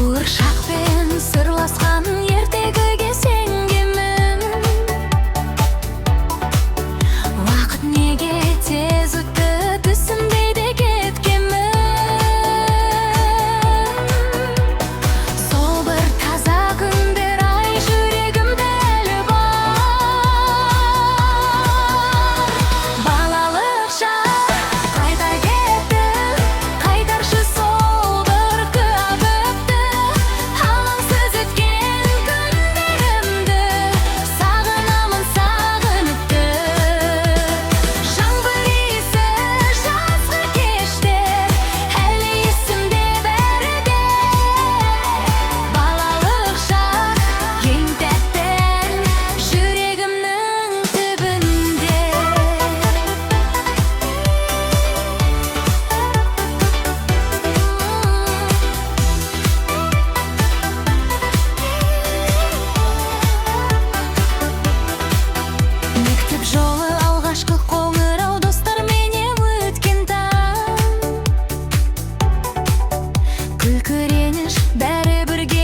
Куыршақпен сырласқан ертегіге сенгенмін. Уақыт неге тез өтті, түсінбей де кеткенмін. Сол бір таза күндер ай жүрегімде әлі бар. Балалық шақ қайда кетті, қайтаршы сол бір күәбіпті. Алаңсыз өткен күндерімді сағынамын, сағыныпты. Жаңбыр иісі жазғы кеште әлі есімде бәрі де. Балалық шақ ең тәтті ән жүрегімнің түбінде. Мектеп жолы алғашқы қоңырау, достарменен өткен таң. Күлкі реніш бәрі бірге